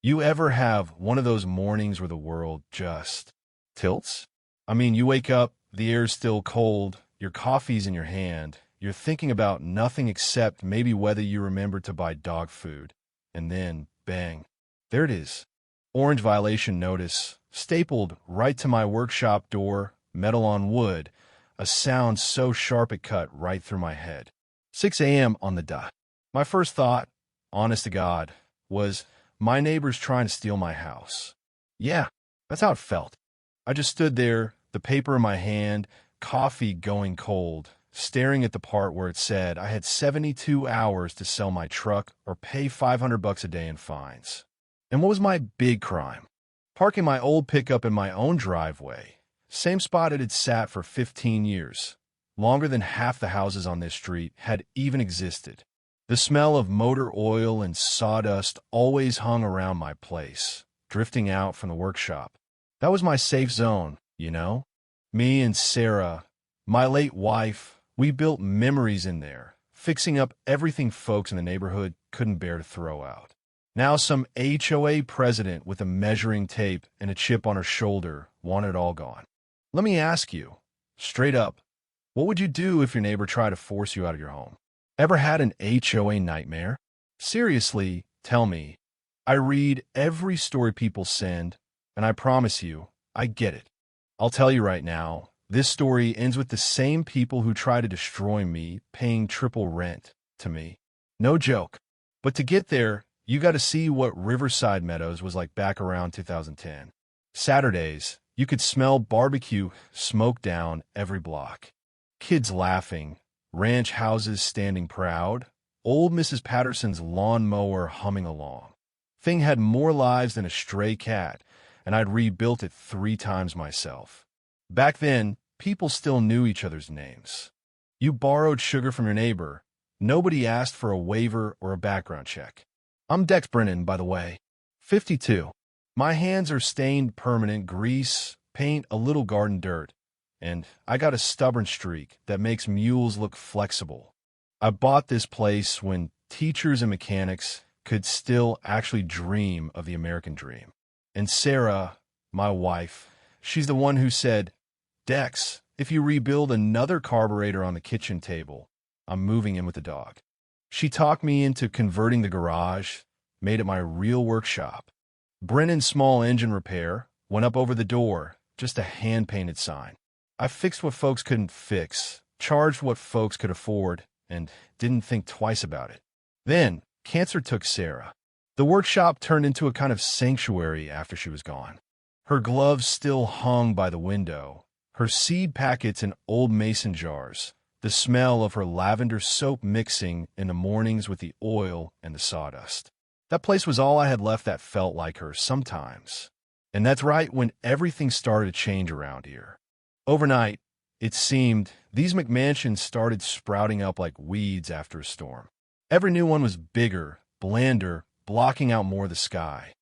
You ever have one of those mornings where the world just tilts? I mean, you wake up, the air's still cold, your coffee's in your hand, you're thinking about nothing except maybe whether you remember to buy dog food. And then, bang, there it is. Orange violation notice, stapled right to my workshop door, metal on wood, a sound so sharp it cut right through my head. 6 a.m. on the dot. My first thought, honest to God, was, my neighbor's trying to steal my house. Yeah, that's how it felt. I just stood there, the paper in my hand, coffee going cold, staring at the part where it said I had 72 hours to sell my truck or pay $500 a day in fines. And what was my big crime? Parking my old pickup in my own driveway, same spot it had sat for 15 years, longer than half the houses on this street had even existed. The smell of motor oil and sawdust always hung around my place, drifting out from the workshop. That was my safe zone, you know? Me and Sarah, my late wife, we built memories in there, fixing up everything folks in the neighborhood couldn't bear to throw out. Now some HOA president with a measuring tape and a chip on her shoulder wanted it all gone. Let me ask you, straight up, what would you do if your neighbor tried to force you out of your home? Ever had an HOA nightmare? Seriously, tell me. I read every story people send, and I promise you, I get it. I'll tell you right now, this story ends with the same people who try to destroy me paying triple rent to me. No joke. But to get there, you got to see what Riverside Meadows was like back around 2010. Saturdays, you could smell barbecue smoke down every block. Kids laughing, ranch houses standing proud, old Mrs. Patterson's lawnmower humming along. Thing had more lives than a stray cat, and I'd rebuilt it 3 times myself. Back then, people still knew each other's names. You borrowed sugar from your neighbor. Nobody asked for a waiver or a background check. I'm Dex Brennan, by the way. 52. My hands are stained permanent grease, paint, a little garden dirt. And I got a stubborn streak that makes mules look flexible. I bought this place when teachers and mechanics could still actually dream of the American dream. And Sarah, my wife, she's the one who said, Dex, if you rebuild another carburetor on the kitchen table, I'm moving in with the dog. She talked me into converting the garage, made it my real workshop. Brennan's small engine repair went up over the door, just a hand-painted sign. I fixed what folks couldn't fix, charged what folks could afford, and didn't think twice about it. Then, cancer took Sarah. The workshop turned into a kind of sanctuary after she was gone. Her gloves still hung by the window, her seed packets in old mason jars, the smell of her lavender soap mixing in the mornings with the oil and the sawdust. That place was all I had left that felt like her sometimes. And that's right when everything started to change around here. Overnight, it seemed, these McMansions started sprouting up like weeds after a storm. Every new one was bigger, blander, blocking out more of the sky.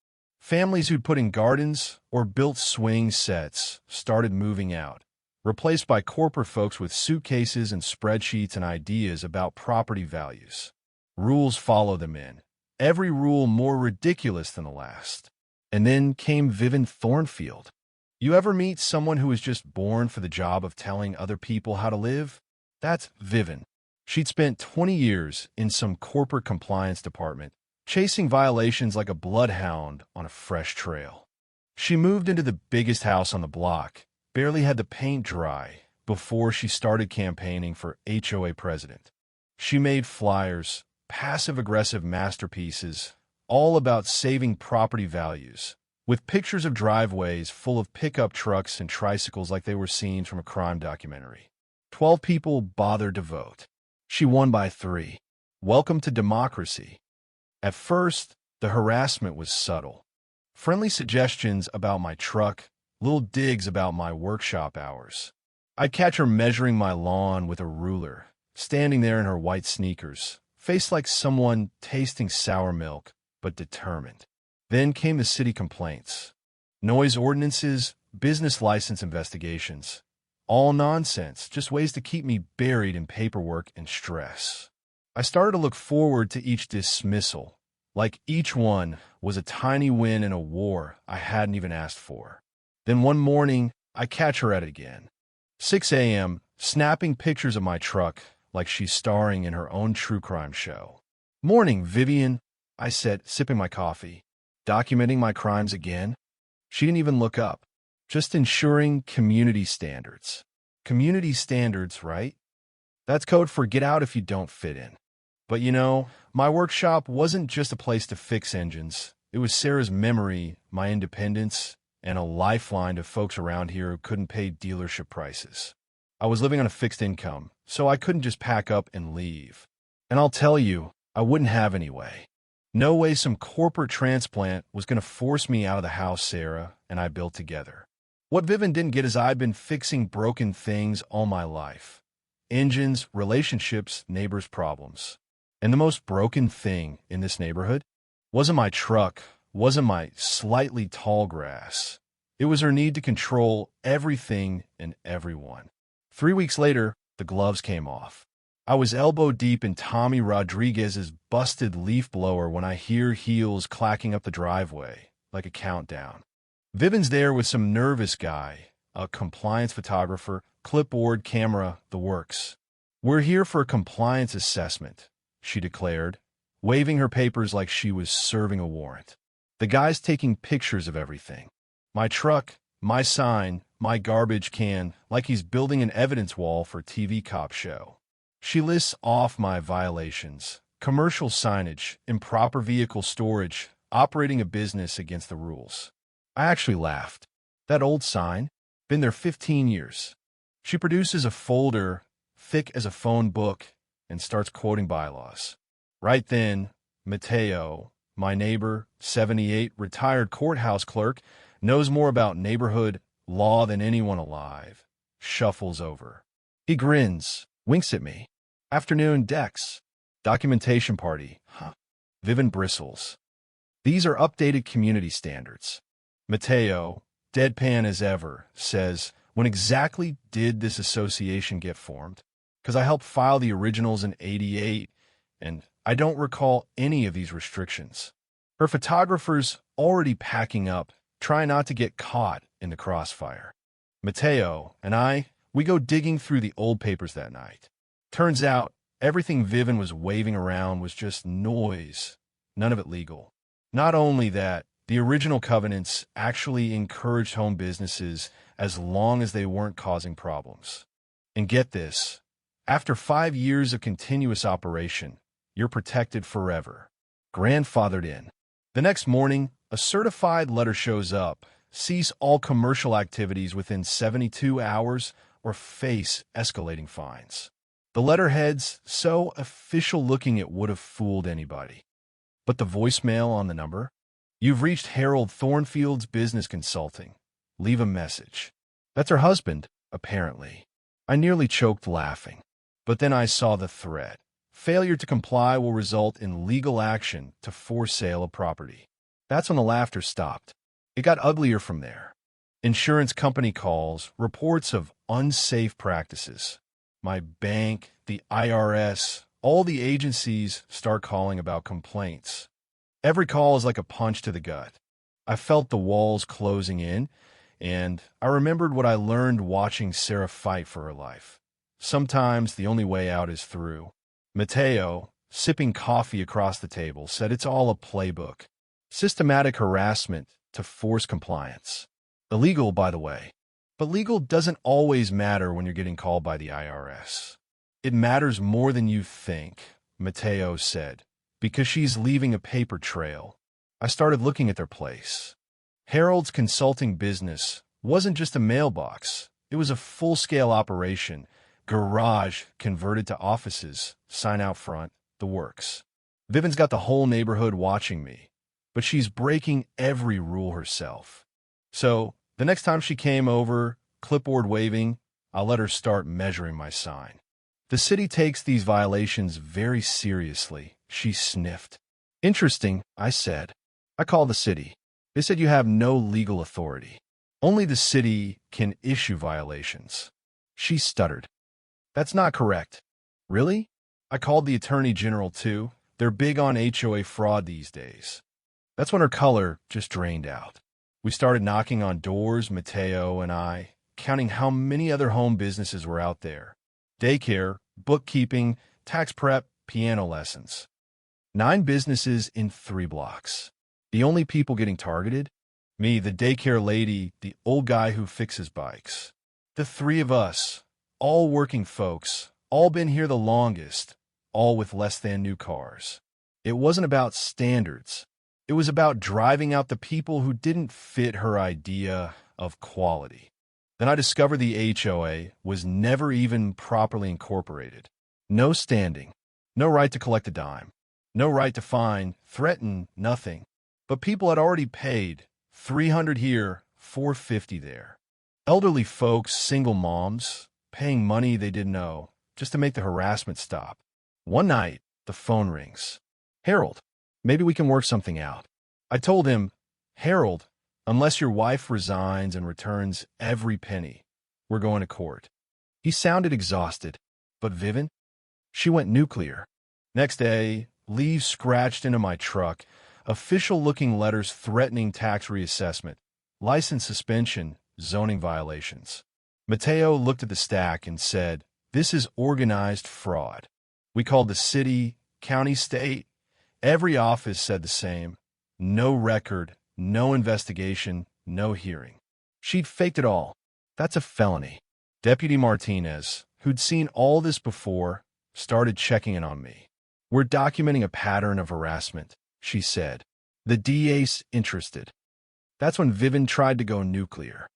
Families who'd put in gardens or built swing sets started moving out, replaced by corporate folks with suitcases and spreadsheets and ideas about property values. Rules follow them in, every rule more ridiculous than the last. And then came Vivven Thornfield. You ever meet someone who was just born for the job of telling other people how to live? That's Vivven. She'd spent 20 years in some corporate compliance department, chasing violations like a bloodhound on a fresh trail. She moved into the biggest house on the block, barely had the paint dry before she started campaigning for HOA president. She made flyers, passive-aggressive masterpieces, all about saving property values, with pictures of driveways full of pickup trucks and tricycles like they were scenes from a crime documentary. 12 people bothered to vote. She won by 3. Welcome to democracy. At first, the harassment was subtle. Friendly suggestions about my truck, little digs about my workshop hours. I'd catch her measuring my lawn with a ruler, standing there in her white sneakers, face like someone tasting sour milk, but determined. Then came the city complaints. Noise ordinances, business license investigations. All nonsense, just ways to keep me buried in paperwork and stress. I started to look forward to each dismissal, like each one was a tiny win in a war I hadn't even asked for. Then one morning, I catch her at it again. 6 a.m., snapping pictures of my truck like she's starring in her own true crime show. "Morning, Vivven," I said, sipping my coffee. "Documenting my crimes again?" She didn't even look up. "Just ensuring community standards." Community standards, right? That's code for get out if you don't fit in. But my workshop wasn't just a place to fix engines. It was Sarah's memory, my independence, and a lifeline to folks around here who couldn't pay dealership prices. I was living on a fixed income, so I couldn't just pack up and leave. And I'll tell you, I wouldn't have anyway. No way some corporate transplant was going to force me out of the house Sarah and I built together. What Vivven didn't get is I'd been fixing broken things all my life. Engines, relationships, neighbors' problems. And the most broken thing in this neighborhood wasn't my truck, wasn't my slightly tall grass. It was her need to control everything and everyone. 3 weeks later, the gloves came off. I was elbow deep in Tommy Rodriguez's busted leaf blower when I hear heels clacking up the driveway, like a countdown. Vivven's there with some nervous guy, a compliance photographer, clipboard, camera, the works. "We're here for a compliance assessment," she declared, waving her papers like she was serving a warrant. The guy's taking pictures of everything. My truck, my sign, my garbage can, like he's building an evidence wall for a TV cop show. She lists off my violations: commercial signage, improper vehicle storage, operating a business against the rules. I actually laughed. That old sign? Been there 15 years. She produces a folder thick as a phone book and starts quoting bylaws. Right then, Mateo, my neighbor, 78, retired courthouse clerk, knows more about neighborhood law than anyone alive, shuffles over. He grins, winks at me. "Afternoon, Dex. Documentation party, huh?" Vivven bristles. "These are updated community standards." Mateo, deadpan as ever, says, "When exactly did this association get formed? Because I helped file the originals in '88, and I don't recall any of these restrictions." Her photographer's already packing up, trying not to get caught in the crossfire. Mateo and we go digging through the old papers that night. Turns out, everything Vivven was waving around was just noise, none of it legal. Not only that, the original covenants actually encouraged home businesses as long as they weren't causing problems. And get this, after 5 years of continuous operation, you're protected forever. Grandfathered in. The next morning, a certified letter shows up: cease all commercial activities within 72 hours or face escalating fines. The letterhead's so official-looking it would have fooled anybody. But the voicemail on the number? "You've reached Harold Thornfield's business consulting. Leave a message." That's her husband, apparently. I nearly choked laughing. But then I saw the threat. Failure to comply will result in legal action to force sale of property. That's when the laughter stopped. It got uglier from there. Insurance company calls, reports of unsafe practices. My bank, the IRS, all the agencies start calling about complaints. Every call is like a punch to the gut. I felt the walls closing in, and I remembered what I learned watching Sarah fight for her life. Sometimes the only way out is through. Mateo, sipping coffee across the table, said it's all a playbook. Systematic harassment to force compliance. Illegal, by the way. But legal doesn't always matter when you're getting called by the IRS. It matters more than you think, Mateo said, because she's leaving a paper trail. I started looking at their place. Harold's consulting business wasn't just a mailbox. It was a full-scale operation. Garage converted to offices, sign out front, the works. Vivven's got the whole neighborhood watching me, but she's breaking every rule herself. So the next time she came over, clipboard waving, I'll let her start measuring my sign. "The city takes these violations very seriously," she sniffed. "Interesting," I said. "I called the city. They said you have no legal authority. Only the city can issue violations." She stuttered. "That's not correct." "Really? I called the Attorney General too. They're big on HOA fraud these days. That's when her color just drained out. We started knocking on doors, Mateo and I, counting how many other home businesses were out there. Daycare, bookkeeping, tax prep, piano lessons. 9 businesses in 3 blocks. The only people getting targeted? Me, the daycare lady, the old guy who fixes bikes. The 3 of us, all working folks, all been here the longest, all with less than new cars. It wasn't about standards. It was about driving out the people who didn't fit her idea of quality. Then I discovered the HOA was never even properly incorporated. No standing, no right to collect a dime, no right to fine, threaten, nothing. But people had already paid $300 here, $450 there. Elderly folks, single moms, paying money they didn't owe just to make the harassment stop. One night, the phone rings. Harold, maybe we can work something out. I told him, Harold, unless your wife resigns and returns every penny, we're going to court. He sounded exhausted. But Vivven? She went nuclear. Next day, leaves scratched into my truck, official-looking letters threatening tax reassessment, license suspension, zoning violations. Mateo looked at the stack and said, "This is organized fraud." We called the city, county, state. Every office said the same. No record, no investigation, no hearing. She'd faked it all. That's a felony. Deputy Martinez, who'd seen all this before, started checking in on me. "We're documenting a pattern of harassment," she said. The DA's interested. That's when Vivven tried to go nuclear.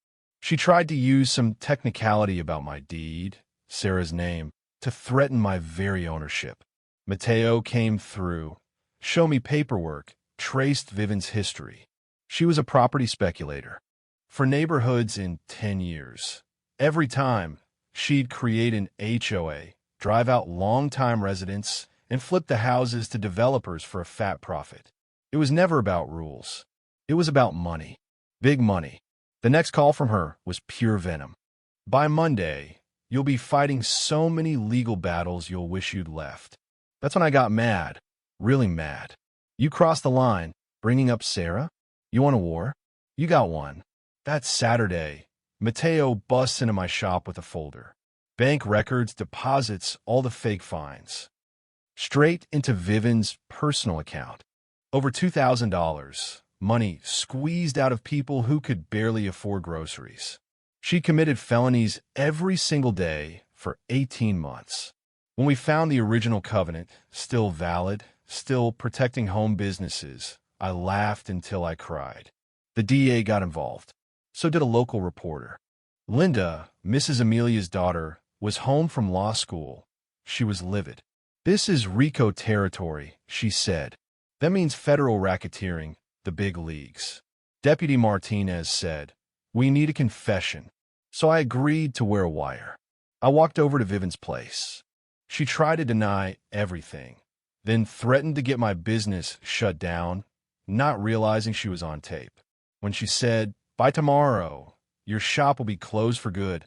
She tried to use some technicality about my deed, Sarah's name, to threaten my very ownership. Mateo came through, showed me paperwork, traced Vivven's history. She was a property speculator. For neighborhoods in 10 years. Every time, she'd create an HOA, drive out long-time residents, and flip the houses to developers for a fat profit. It was never about rules. It was about money. Big money. The next call from her was pure venom. "By Monday, you'll be fighting so many legal battles you'll wish you'd left." That's when I got mad. Really mad. "You crossed the line, bringing up Sarah? You want a war? You got one." That Saturday, Mateo busts into my shop with a folder. Bank records, deposits, all the fake fines. Straight into Vivven's personal account. Over $2,000. Money squeezed out of people who could barely afford groceries. She committed felonies every single day for 18 months. When we found the original covenant, still valid, still protecting home businesses, I laughed until I cried. The DA got involved. So did a local reporter. Linda, Mrs. Amelia's daughter, was home from law school. She was livid. "This is RICO territory," she said. "That means federal racketeering, the big leagues." Deputy Martinez said, "We need a confession." So I agreed to wear a wire. I walked over to Vivven's place. She tried to deny everything, then threatened to get my business shut down, not realizing she was on tape. When she said, "By tomorrow, your shop will be closed for good,"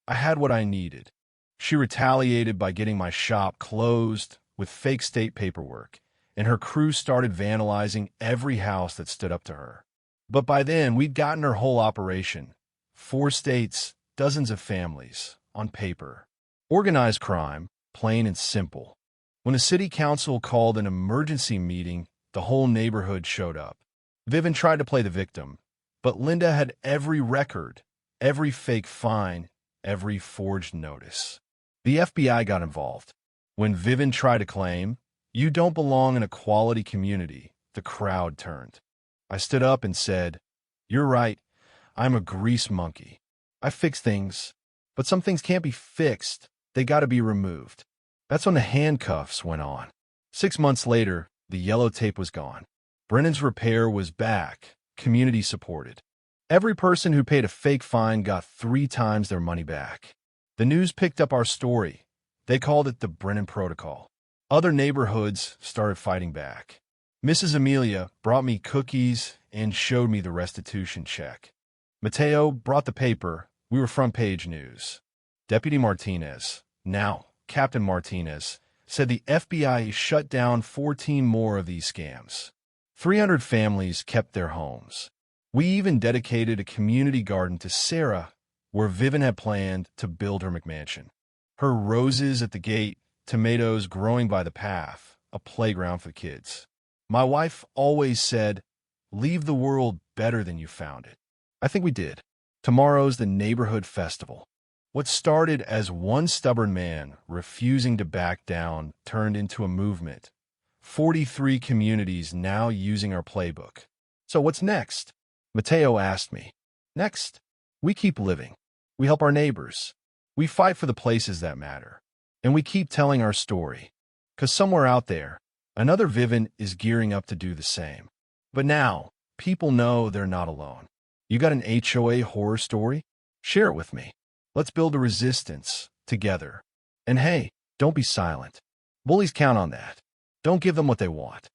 I had what I needed. She retaliated by getting my shop closed with fake state paperwork, and her crew started vandalizing every house that stood up to her. But by then, we'd gotten her whole operation. 4 states, dozens of families, on paper. Organized crime, plain and simple. When the city council called an emergency meeting, the whole neighborhood showed up. Vivven tried to play the victim, but Linda had every record, every fake fine, every forged notice. The FBI got involved. When Vivven tried to claim, "You don't belong in a quality community," the crowd turned. I stood up and said, "You're right. I'm a grease monkey. I fix things, but some things can't be fixed. They got to be removed." That's when the handcuffs went on. 6 months later, the yellow tape was gone. Brennan's Repair was back, community supported. Every person who paid a fake fine got 3 times their money back. The news picked up our story. They called it the Brennan Protocol. Other neighborhoods started fighting back. Mrs. Amelia brought me cookies and showed me the restitution check. Mateo brought the paper. We were front page news. Deputy Martinez, now Captain Martinez, said the FBI shut down 14 more of these scams. 300 families kept their homes. We even dedicated a community garden to Sarah, where Vivven had planned to build her McMansion. Her roses at the gate, tomatoes growing by the path, a playground for the kids. My wife always said, "Leave the world better than you found it." I think we did. Tomorrow's the neighborhood festival. What started as one stubborn man refusing to back down turned into a movement. 43 communities now using our playbook. So what's next? Mateo asked me. Next, we keep living. We help our neighbors. We fight for the places that matter. And we keep telling our story. Because somewhere out there, another Vivven is gearing up to do the same. But now, people know they're not alone. You got an HOA horror story? Share it with me. Let's build a resistance together. And hey, don't be silent. Bullies count on that. Don't give them what they want.